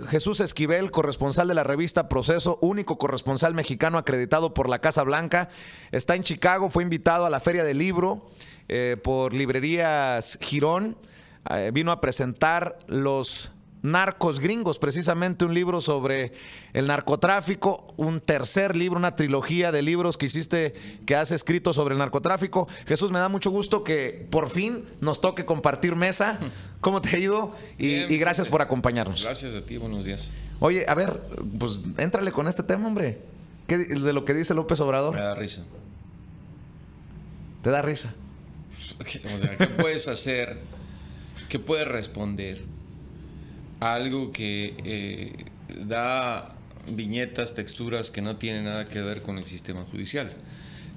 Jesús Esquivel, corresponsal de la revista Proceso, único corresponsal mexicano acreditado por la Casa Blanca, está en Chicago, fue invitado a la Feria del Libro por Librerías Girón. Vino a presentar Los Narcos Gringos, precisamente un libro sobre el narcotráfico, un tercer libro, una trilogía de libros que has escrito sobre el narcotráfico. Jesús, me da mucho gusto que por fin nos toque compartir mesa. ¿Cómo te ha ido? Y gracias por acompañarnos. Gracias a ti, buenos días. Oye, a ver, pues éntrale con este tema, hombre. De lo que dice López Obrador. Me da risa. ¿Te da risa? O sea, ¿qué puedes hacer? ¿Qué puedes responder a algo que da viñetas, texturas que no tienen nada que ver con el sistema judicial?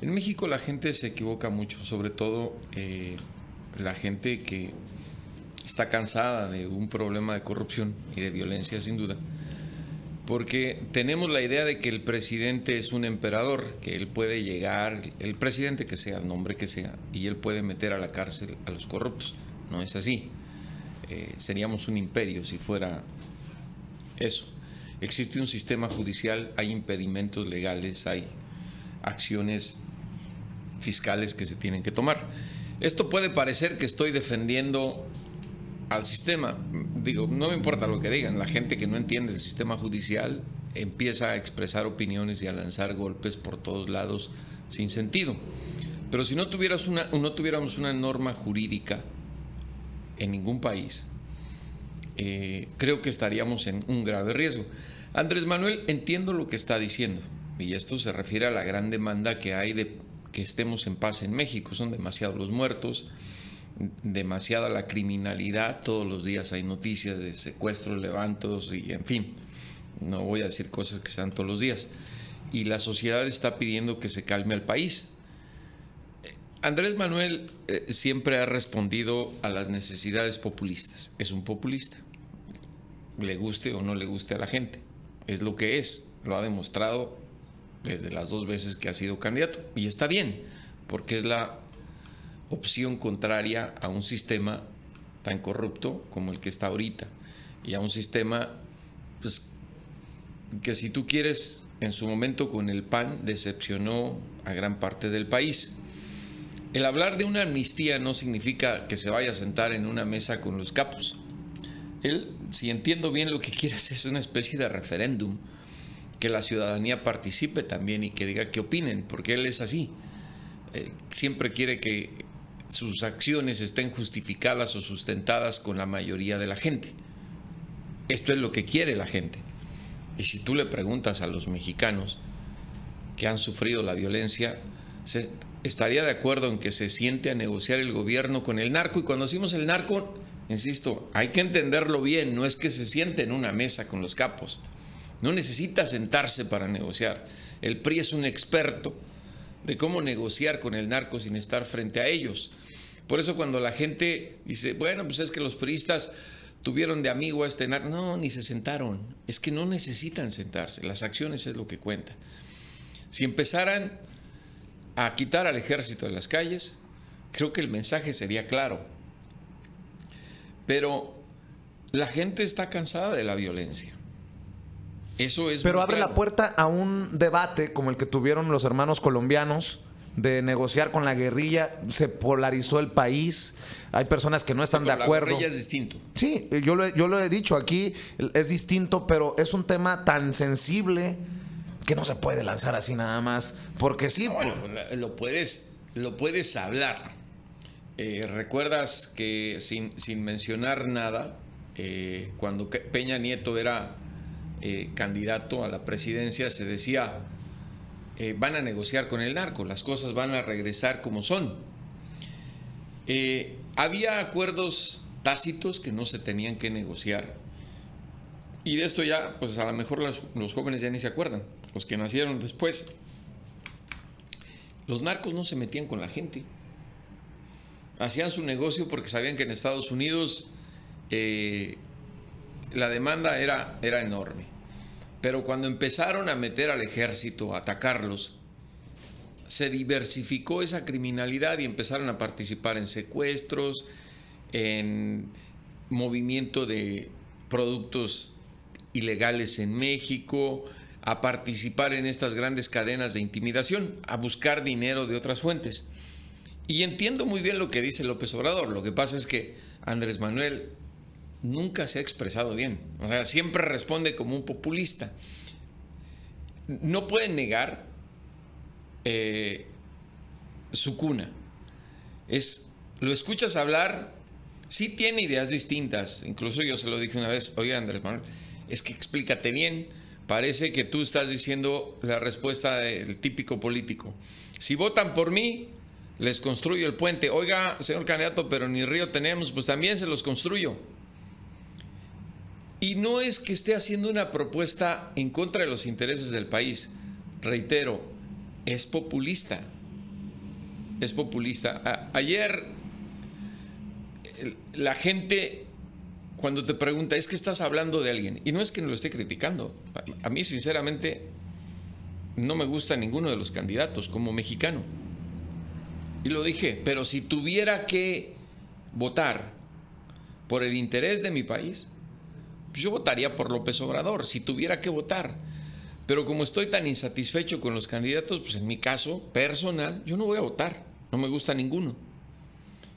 En México la gente se equivoca mucho, sobre todo la gente que está cansada de un problema de corrupción y de violencia, sin duda, porque tenemos la idea de que el presidente es un emperador, que él puede llegar, el presidente que sea, el nombre que sea, y él puede meter a la cárcel a los corruptos. No es así. Seríamos un imperio si fuera eso. Existe un sistema judicial, hay impedimentos legales, hay acciones fiscales que se tienen que tomar. Esto puede parecer que estoy defendiendo al sistema. Digo, no me importa lo que digan. La gente que no entiende el sistema judicial empieza a expresar opiniones y a lanzar golpes por todos lados sin sentido. Pero si no tuviéramos una norma jurídica en ningún país, creo que estaríamos en un grave riesgo. Andrés Manuel, entiendo lo que está diciendo, y esto se refiere a la gran demanda que hay de que estemos en paz en México. Son demasiados los muertos, demasiada la criminalidad, todos los días hay noticias de secuestros, levantos y en fin, no voy a decir cosas que sean todos los días, y la sociedad está pidiendo que se calme al país. Andrés Manuel siempre ha respondido a las necesidades populistas. Es un populista, le guste o no le guste a la gente. Es lo que es, lo ha demostrado desde las 2 veces que ha sido candidato. Y está bien, porque es la opción contraria a un sistema tan corrupto como el que está ahorita. Y a un sistema, pues, que si tú quieres, en su momento con el PAN decepcionó a gran parte del país. El hablar de una amnistía no significa que se vaya a sentar en una mesa con los capos. Él, si entiendo bien, lo que quiere es una especie de referéndum, que la ciudadanía participe también y que diga qué opinen, porque él es así. Siempre quiere que sus acciones estén justificadas o sustentadas con la mayoría de la gente. Esto es lo que quiere la gente. Y si tú le preguntas a los mexicanos que han sufrido la violencia, estaría de acuerdo en que se siente a negociar el gobierno con el narco. Y cuando decimos el narco, insisto, hay que entenderlo bien, no es que se siente en una mesa con los capos. No necesita sentarse para negociar. El PRI es un experto de cómo negociar con el narco sin estar frente a ellos. Por eso cuando la gente dice, bueno, pues es que los priistas tuvieron de amigo a este narco. No, ni se sentaron. Es que no necesitan sentarse. Las acciones es lo que cuenta. Si empezaran a quitar al ejército de las calles, creo que el mensaje sería claro. Pero la gente está cansada de la violencia. Eso es. Pero abre claro. la puerta a un debate como el que tuvieron los hermanos colombianos de negociar con la guerrilla. Se polarizó el país. Hay personas que no están de acuerdo. La guerrilla es distinto. Sí, yo lo he dicho aquí, es distinto, pero es un tema tan sensible que no se puede lanzar así nada más. Porque sí. No, bueno, lo puedes hablar. ¿Recuerdas que sin mencionar nada, cuando Peña Nieto era candidato a la presidencia, se decía, van a negociar con el narco, las cosas van a regresar como son? Había acuerdos tácitos que no se tenían que negociar. Y de esto ya, pues a lo mejor los jóvenes ya ni se acuerdan, los que nacieron después. Los narcos no se metían con la gente. Hacían su negocio porque sabían que en Estados Unidos la demanda era enorme. Pero cuando empezaron a meter al ejército, a atacarlos, se diversificó esa criminalidad y empezaron a participar en secuestros, en movimiento de productos ilegales en México, a participar en estas grandes cadenas de intimidación, a buscar dinero de otras fuentes. Y entiendo muy bien lo que dice López Obrador. Lo que pasa es que Andrés Manuel nunca se ha expresado bien. O sea, siempre responde como un populista. No pueden negar su cuna. Lo escuchas hablar, sí tiene ideas distintas. Incluso yo se lo dije una vez: oye, Andrés Manuel, es que explícate bien. Parece que tú estás diciendo la respuesta del típico político. Si votan por mí, les construyo el puente. Oiga, señor candidato, pero ni río tenemos, pues también se los construyo. Y no es que esté haciendo una propuesta en contra de los intereses del país. Reitero, es populista. Es populista. Ayer la gente, cuando te pregunta, es que estás hablando de alguien, y no es que lo esté criticando. A mí, sinceramente, no me gusta ninguno de los candidatos como mexicano. Y lo dije, pero si tuviera que votar por el interés de mi país, pues yo votaría por López Obrador, si tuviera que votar. Pero como estoy tan insatisfecho con los candidatos, pues en mi caso personal, yo no voy a votar. No me gusta ninguno.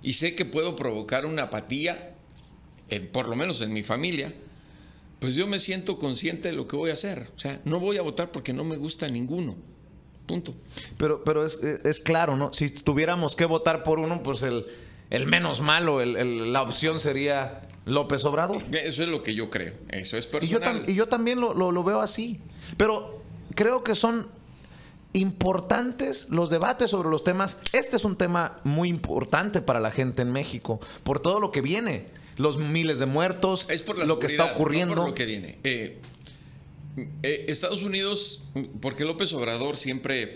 Y sé que puedo provocar una apatía, por lo menos en mi familia. Pues yo me siento consciente de lo que voy a hacer. O sea, no voy a votar porque no me gusta ninguno. Punto. Pero es claro, ¿no? Si tuviéramos que votar por uno, pues el menos malo, la opción sería López Obrador. Eso es lo que yo creo. Eso es personal. Y yo también lo veo así. Pero creo que son importantes los debates sobre los temas. Este es un tema muy importante para la gente en México, por todo lo que viene. Los miles de muertos, es por la lo que está ocurriendo. No por lo que viene. Estados Unidos, porque López Obrador siempre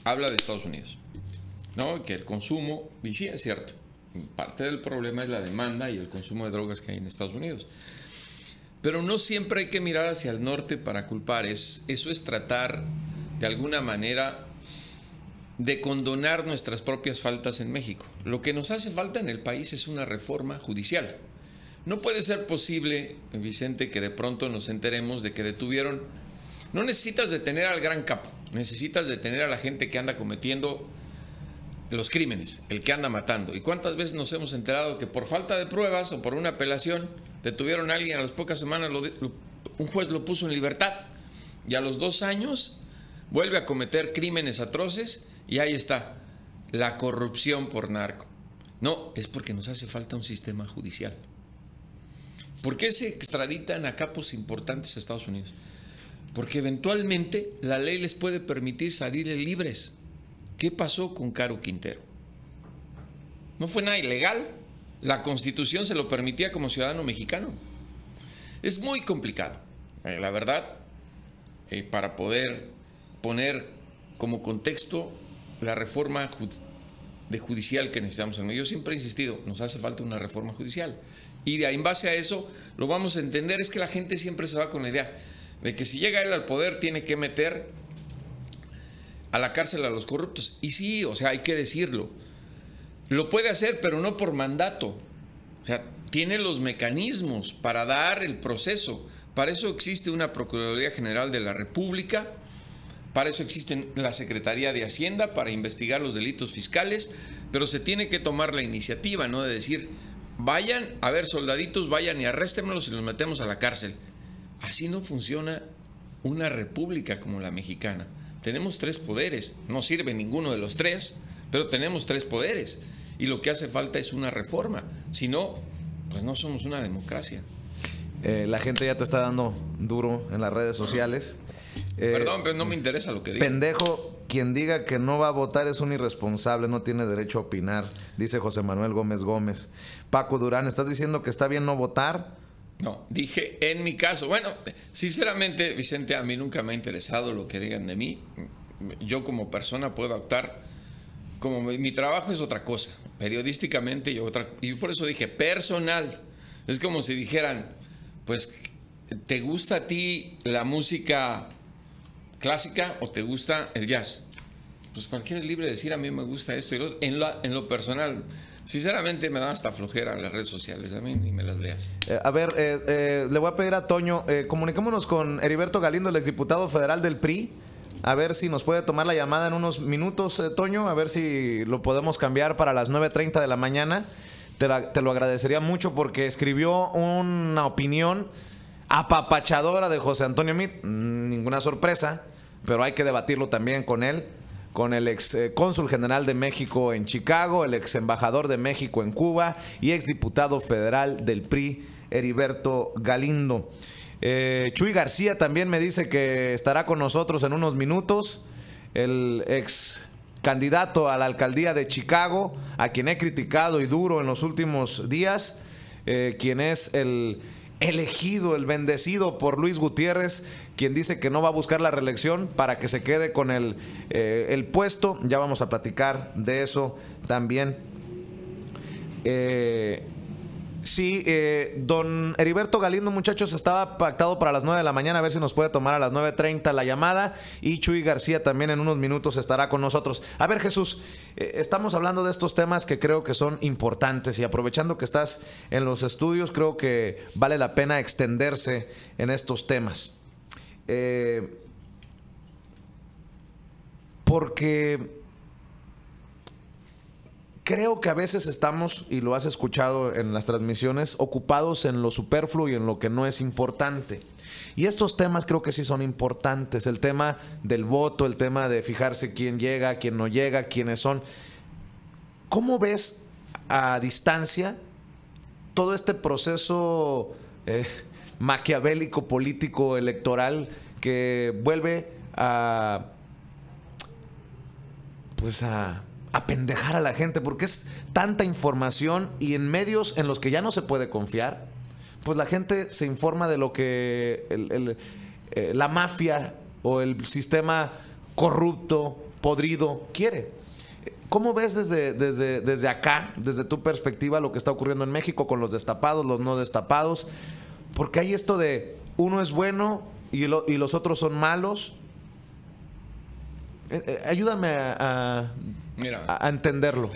habla de Estados Unidos, ¿no? Que el consumo, y sí es cierto, parte del problema es la demanda y el consumo de drogas que hay en Estados Unidos. Pero no siempre hay que mirar hacia el norte para culpar. Eso es tratar de alguna manera de condonar nuestras propias faltas en México. Lo que nos hace falta en el país es una reforma judicial. No puede ser posible, Vicente, que de pronto nos enteremos de que detuvieron. No necesitas detener al gran capo, necesitas detener a la gente que anda cometiendo los crímenes, el que anda matando. ¿Y cuántas veces nos hemos enterado que por falta de pruebas o por una apelación detuvieron a alguien, a las pocas semanas un juez lo puso en libertad y a los 2 años vuelve a cometer crímenes atroces y ahí está, la corrupción por narco? No, es porque nos hace falta un sistema judicial. ¿Por qué se extraditan a capos importantes a Estados Unidos? Porque eventualmente la ley les puede permitir salir libres. ¿Qué pasó con Caro Quintero? No fue nada ilegal. La Constitución se lo permitía como ciudadano mexicano. Es muy complicado, la verdad, para poder poner como contexto la reforma judicial que necesitamos. Yo siempre he insistido, nos hace falta una reforma judicial. Y en base a eso lo vamos a entender. Es que la gente siempre se va con la idea de que si llega él al poder tiene que meter a la cárcel a los corruptos. Y sí, o sea, hay que decirlo. Lo puede hacer, pero no por mandato. O sea, tiene los mecanismos para dar el proceso. Para eso existe una Procuraduría General de la República. Para eso existe la Secretaría de Hacienda, para investigar los delitos fiscales. Pero se tiene que tomar la iniciativa, ¿no? De decir, vayan a ver soldaditos, vayan y arréstenmelos y los metemos a la cárcel. Así no funciona una república como la mexicana. Tenemos 3 poderes, no sirve ninguno de los 3, pero tenemos 3 poderes. Y lo que hace falta es una reforma. Si no, pues no somos una democracia. La gente ya te está dando duro en las redes sociales. Perdón, pero no me interesa lo que diga. Pendejo, quien diga que no va a votar es un irresponsable, no tiene derecho a opinar, dice José Manuel Gómez Gómez. Paco Durán, ¿estás diciendo que está bien no votar? No, dije en mi caso. Bueno, sinceramente, Vicente, a mí nunca me ha interesado lo que digan de mí. Yo como persona puedo actuar como mi trabajo es otra cosa. Periodísticamente yo otra. Y por eso dije personal. Es como si dijeran, pues, ¿te gusta a ti la música clásica o te gusta el jazz? Pues cualquiera es libre de decir, a mí me gusta esto y lo, en lo personal. Sinceramente me da hasta flojera las redes sociales, a mí ni me las leas. Le voy a pedir a Toño, comuniquémonos con Heriberto Galindo, el exdiputado federal del PRI, a ver si nos puede tomar la llamada en unos minutos, Toño, a ver si lo podemos cambiar para las 9:30 de la mañana. Te lo agradecería mucho porque escribió una opinión apapachadora de José Antonio Meade. Ninguna sorpresa, pero hay que debatirlo también con él, con el ex cónsul general de México en Chicago, el ex embajador de México en Cuba y ex diputado federal del PRI, Heriberto Galindo. Chuy García también me dice que estará con nosotros en unos minutos, el ex candidato a la alcaldía de Chicago, a quien he criticado y duro en los últimos días, quien es el elegido, el bendecido por Luis Gutiérrez, quien dice que no va a buscar la reelección para que se quede con el puesto. Ya vamos a platicar de eso también. Sí, don Heriberto Galindo, muchachos, estaba pactado para las 9 de la mañana, a ver si nos puede tomar a las 9:30 la llamada, y Chuy García también en unos minutos estará con nosotros. A ver, Jesús, estamos hablando de estos temas que creo que son importantes, y aprovechando que estás en los estudios, creo que vale la pena extenderse en estos temas. Porque creo que a veces estamos, y lo has escuchado en las transmisiones, ocupados en lo superfluo y en lo que no es importante. Y estos temas creo que sí son importantes. El tema del voto, el tema de fijarse quién llega, quién no llega, quiénes son. ¿Cómo ves a distancia todo este proceso maquiavélico, político, electoral que vuelve a pendejar a la gente, porque es tanta información, y en medios en los que ya no se puede confiar, pues la gente se informa de lo que la mafia o el sistema corrupto, podrido, quiere. ¿Cómo ves desde acá, desde tu perspectiva, lo que está ocurriendo en México con los destapados, los no destapados? Porque hay esto de uno es bueno y los otros son malos. Ayúdame a entenderlo.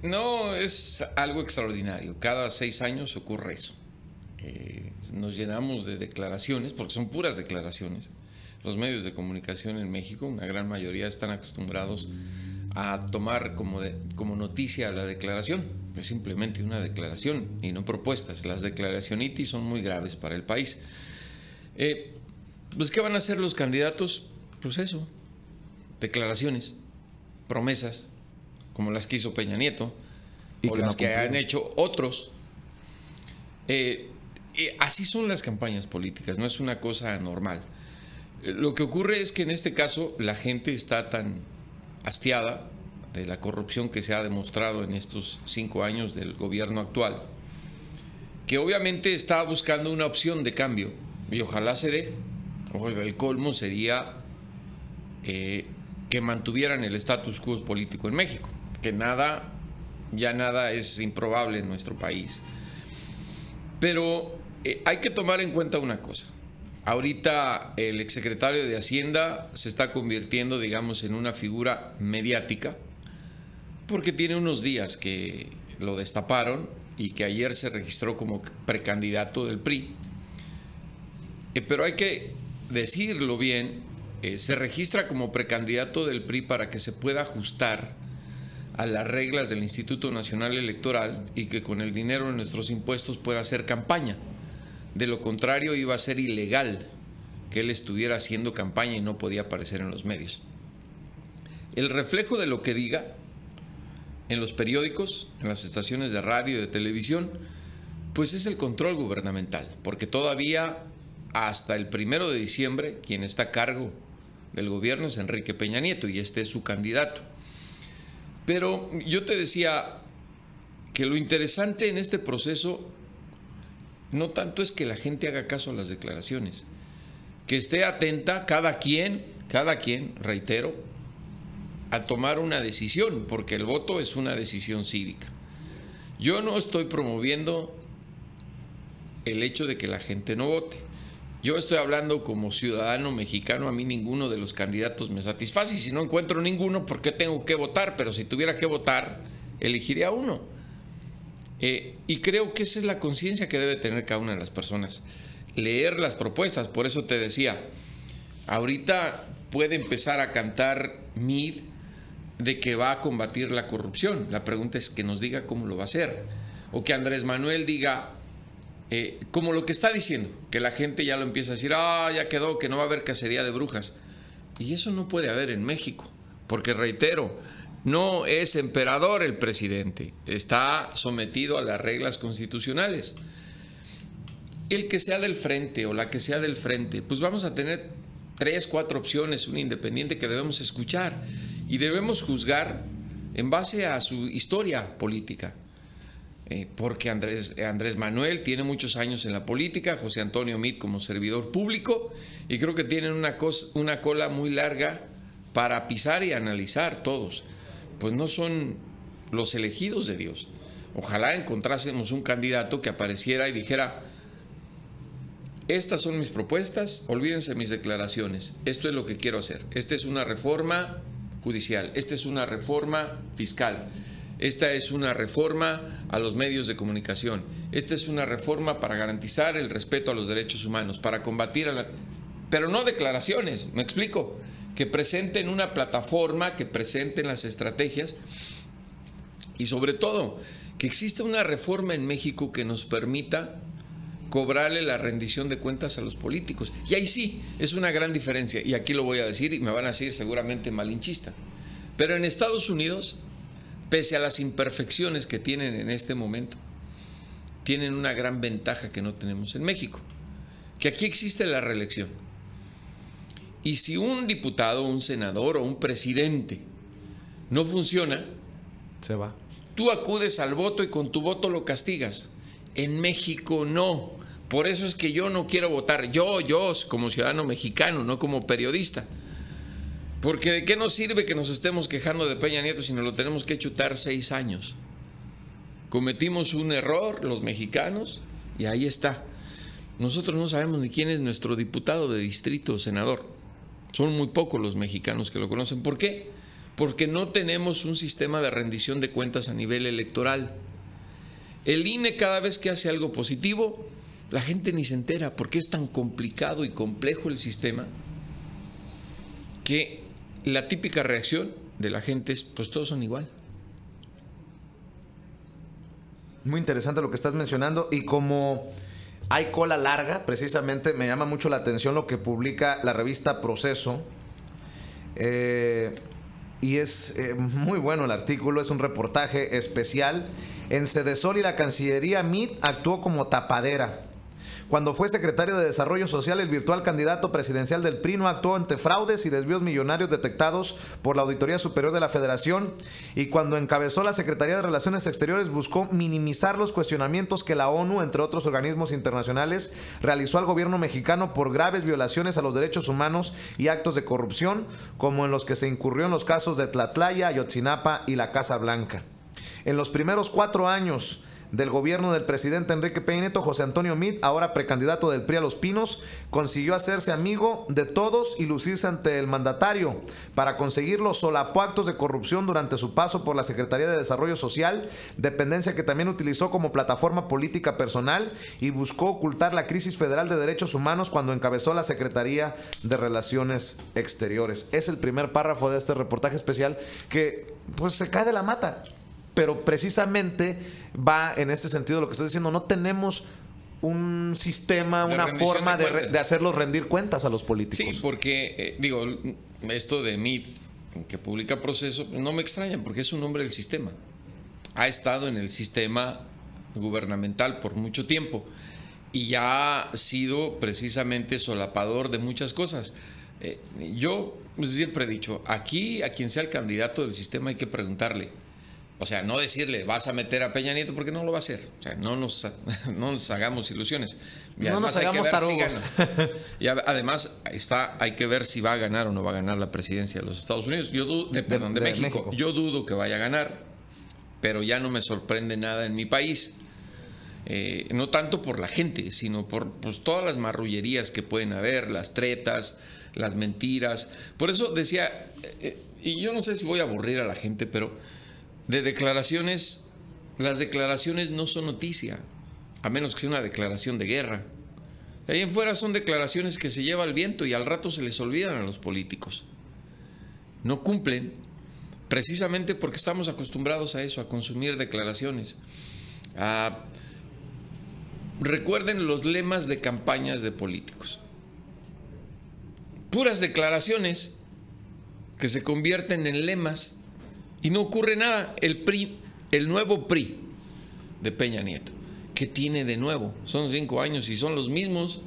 No es algo extraordinario. Cada 6 años ocurre eso. Nos llenamos de declaraciones, porque son puras declaraciones. Los medios de comunicación en México, una gran mayoría, están acostumbrados a tomar como noticia la declaración. Es simplemente una declaración y no propuestas. Las declaracionitis son muy graves para el país. Pues, ¿qué van a hacer los candidatos? Pues eso, declaraciones, promesas, como las que hizo Peña Nieto, o las que han hecho otros. Así son las campañas políticas, no es una cosa anormal. Lo que ocurre es que en este caso la gente está tan hastiada de la corrupción que se ha demostrado en estos 5 años del gobierno actual, que obviamente está buscando una opción de cambio, y ojalá se dé. El colmo sería que mantuvieran el status quo político en México, que ya nada es improbable en nuestro país. Pero hay que tomar en cuenta una cosa. Ahorita el exsecretario de Hacienda se está convirtiendo, digamos, en una figura mediática, porque tiene unos días que lo destaparon y que ayer se registró como precandidato del PRI. Pero hay que decirlo bien, se registra como precandidato del PRI para que se pueda ajustar a las reglas del Instituto Nacional Electoral y que con el dinero de nuestros impuestos pueda hacer campaña. De lo contrario, iba a ser ilegal que él estuviera haciendo campaña y no podía aparecer en los medios. El reflejo de lo que diga en los periódicos, en las estaciones de radio y de televisión, pues es el control gubernamental, porque todavía hasta el 1 de diciembre quien está a cargo del gobierno es Enrique Peña Nieto y este es su candidato. Pero yo te decía que lo interesante en este proceso no tanto es que la gente haga caso a las declaraciones, que esté atenta cada quien, reitero, a tomar una decisión, porque el voto es una decisión cívica. Yo no estoy promoviendo el hecho de que la gente no vote. Yo estoy hablando como ciudadano mexicano, a mí ninguno de los candidatos me satisface y si no encuentro ninguno, ¿por qué tengo que votar? Pero si tuviera que votar, elegiría uno. Y creo que esa es la conciencia que debe tener cada una de las personas. Leer las propuestas. Por eso te decía, ahorita puede empezar a cantar Mid de que va a combatir la corrupción. La pregunta es que nos diga cómo lo va a hacer. O que Andrés Manuel diga, como lo que está diciendo, que la gente ya lo empieza a decir, ya quedó, que no va a haber cacería de brujas. Y eso no puede haber en México, porque reitero, no es emperador el presidente, está sometido a las reglas constitucionales. El que sea del frente o la que sea del frente, pues vamos a tener 3, 4 opciones, un independiente que debemos escuchar y debemos juzgar en base a su historia política. Porque Andrés Manuel tiene muchos años en la política, José Antonio Meade como servidor público, y creo que tienen una cola muy larga para pisar y analizar todos. Pues no son los elegidos de Dios. Ojalá encontrásemos un candidato que apareciera y dijera, estas son mis propuestas, olvídense mis declaraciones, esto es lo que quiero hacer, esta es una reforma judicial, esta es una reforma fiscal, esta es una reforma a los medios de comunicación, esta es una reforma para garantizar el respeto a los derechos humanos, para combatir pero no declaraciones, me explico, que presenten una plataforma, que presenten las estrategias y sobre todo que exista una reforma en México que nos permita cobrarle la rendición de cuentas a los políticos. Y ahí sí, es una gran diferencia. Y aquí lo voy a decir y me van a decir seguramente malinchista. Pero en Estados Unidos, pese a las imperfecciones que tienen en este momento, tienen una gran ventaja que no tenemos en México. Que aquí existe la reelección. Y si un diputado, un senador o un presidente no funciona, se va. Tú acudes al voto y con tu voto lo castigas. En México no. Por eso es que yo no quiero votar. Yo como ciudadano mexicano, no como periodista. Porque ¿de qué nos sirve que nos estemos quejando de Peña Nieto si nos lo tenemos que chutar 6 años? Cometimos un error los mexicanos y ahí está. Nosotros no sabemos ni quién es nuestro diputado de distrito o senador. Son muy pocos los mexicanos que lo conocen. ¿Por qué? Porque no tenemos un sistema de rendición de cuentas a nivel electoral. El INE cada vez que hace algo positivo, la gente ni se entera porque es tan complicado y complejo el sistema que la típica reacción de la gente es, pues todos son igual. Muy interesante lo que estás mencionando y como hay cola larga, precisamente me llama mucho la atención lo que publica la revista Proceso. Y es muy bueno el artículo, es un reportaje especial. En Sedesol y la Cancillería, Meade actuó como tapadera. Cuando fue secretario de Desarrollo Social, el virtual candidato presidencial del PRI no actuó ante fraudes y desvíos millonarios detectados por la Auditoría Superior de la Federación, y cuando encabezó la Secretaría de Relaciones Exteriores buscó minimizar los cuestionamientos que la ONU, entre otros organismos internacionales, realizó al gobierno mexicano por graves violaciones a los derechos humanos y actos de corrupción, como en los que se incurrió en los casos de Tlatlaya, Ayotzinapa y la Casa Blanca. En los primeros 4 años del gobierno del presidente Enrique Peña Nieto, José Antonio Meade, ahora precandidato del PRI a Los Pinos, consiguió hacerse amigo de todos y lucirse ante el mandatario. Para conseguirlo, solapó actos de corrupción durante su paso por la Secretaría de Desarrollo Social, dependencia que también utilizó como plataforma política personal, y buscó ocultar la crisis federal de derechos humanos cuando encabezó la Secretaría de Relaciones Exteriores. Es el primer párrafo de este reportaje especial que pues se cae de la mata. Pero precisamente va en este sentido lo que estoy diciendo. No tenemos un sistema, una forma de hacerlos rendir cuentas a los políticos. Sí, porque, esto de Meade, que publica Proceso, no me extraña porque es un hombre del sistema. Ha estado en el sistema gubernamental por mucho tiempo y ya ha sido precisamente solapador de muchas cosas. Yo siempre he dicho, aquí a quien sea el candidato del sistema hay que preguntarle. O sea, no decirle, vas a meter a Peña Nieto porque no lo va a hacer. O sea, no nos hagamos ilusiones. Y no nos hagamos tarugos. Y además hay que ver si va a ganar o no va a ganar la presidencia de los Estados Unidos. De México. Yo dudo que vaya a ganar, pero ya no me sorprende nada en mi país. No tanto por la gente, sino por pues, todas las marrullerías que pueden haber, las tretas, las mentiras. Por eso decía, y yo no sé si voy a aburrir a la gente, pero de declaraciones, las declaraciones no son noticia, a menos que sea una declaración de guerra. De ahí en fuera son declaraciones que se lleva el viento y al rato se les olvidan a los políticos. No cumplen, precisamente porque estamos acostumbrados a eso, a consumir declaraciones. Recuerden los lemas de campañas de políticos. Puras declaraciones que se convierten en lemas y no ocurre nada. El PRI, el nuevo PRI de Peña Nieto, ¿qué tiene de nuevo? Son 5 años y son los mismos.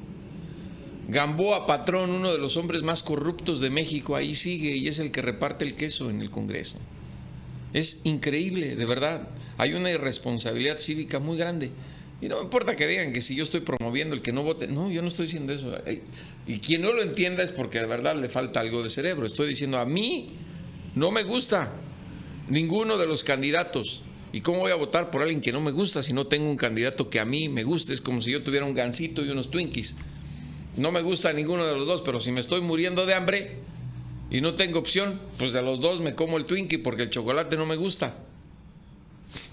Gamboa Patrón, uno de los hombres más corruptos de México, ahí sigue y es el que reparte el queso en el Congreso. Es increíble, de verdad. Hay una irresponsabilidad cívica muy grande. Y no me importa que digan que si yo estoy promoviendo el que no vote. No, yo no estoy diciendo eso. Y quien no lo entienda es porque de verdad le falta algo de cerebro. Estoy diciendo, a mí no me gusta ninguno de los candidatos. ¿Y cómo voy a votar por alguien que no me gusta si no tengo un candidato que a mí me guste? Es como si yo tuviera un Gansito y unos Twinkies. No me gusta ninguno de los dos, pero si me estoy muriendo de hambre y no tengo opción, pues de los dos me como el Twinkie porque el chocolate no me gusta.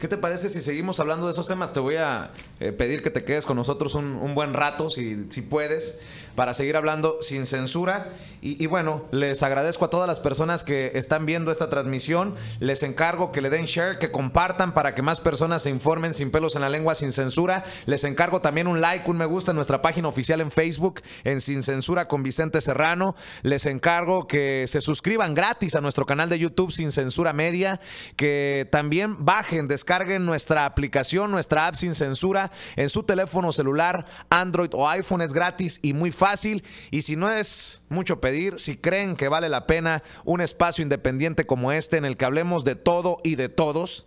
¿Qué te parece si seguimos hablando de esos temas? Te voy a pedir que te quedes con nosotros un buen rato, si puedes, para seguir hablando sin censura. Y bueno, les agradezco a todas las personas que están viendo esta transmisión. Les encargo que le den share, que compartan para que más personas se informen sin pelos en la lengua, sin censura. Les encargo también un like, un me gusta en nuestra página oficial en Facebook, en Sin Censura con Vicente Serrano. Les encargo que se suscriban gratis a nuestro canal de YouTube Sin Censura Media, que también bajen, descarguen nuestra aplicación, nuestra app Sin Censura en su teléfono celular, Android o iPhone. Es gratis y muy fácil. Y si no es mucho pedir, si creen que vale la pena un espacio independiente como este en el que hablemos de todo y de todos,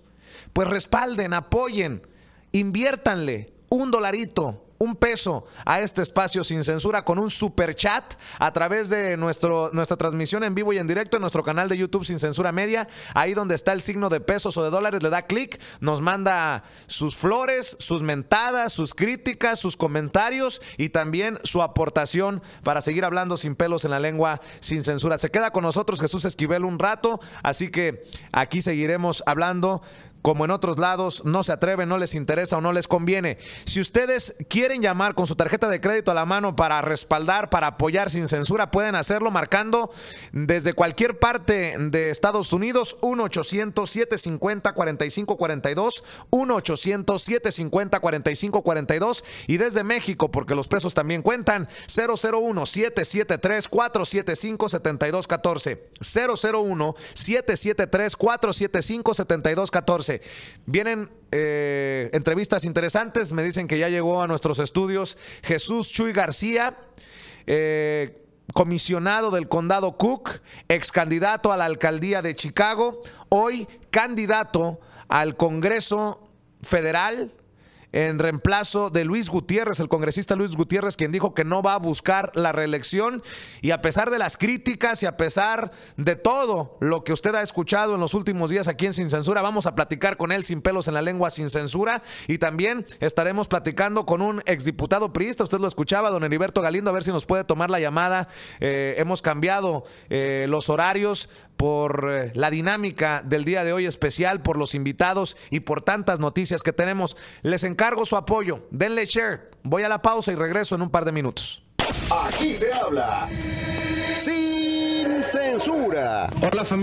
pues respalden, apoyen, inviértanle $1, $1 a este espacio Sin Censura con un super chat a través de nuestra transmisión en vivo y en directo en nuestro canal de YouTube Sin Censura Media. Ahí donde está el signo de pesos o de dólares, le da clic, nos manda sus flores, sus mentadas, sus críticas, sus comentarios y también su aportación para seguir hablando sin pelos en la lengua, sin censura. Se queda con nosotros Jesús Esquivel un rato, así que aquí seguiremos hablando. Como en otros lados, no se atreven, no les interesa o no les conviene. Si ustedes quieren llamar con su tarjeta de crédito a la mano para respaldar, para apoyar Sin Censura, pueden hacerlo marcando desde cualquier parte de Estados Unidos 1-800-750-4542, 1-800-750-4542 y desde México, porque los pesos también cuentan, 001-773-475-7214, 001-773-475-7214. Vienen entrevistas interesantes. Me dicen que ya llegó a nuestros estudios Jesús Chuy García, comisionado del condado Cook, ex candidato a la alcaldía de Chicago, hoy candidato al Congreso Federal en reemplazo de Luis Gutiérrez, el congresista Luis Gutiérrez, quien dijo que no va a buscar la reelección. Y a pesar de las críticas y a pesar de todo lo que usted ha escuchado en los últimos días aquí en Sin Censura, vamos a platicar con él sin pelos en la lengua, sin censura. Y también estaremos platicando con un exdiputado priista, usted lo escuchaba, don Heriberto Galindo, a ver si nos puede tomar la llamada. Hemos cambiado los horarios por la dinámica del día de hoy especial, por los invitados y por tantas noticias que tenemos. Les encargo su apoyo, denle share. Voy a la pausa y regreso en un par de minutos. Aquí se habla sin censura. Hola familia.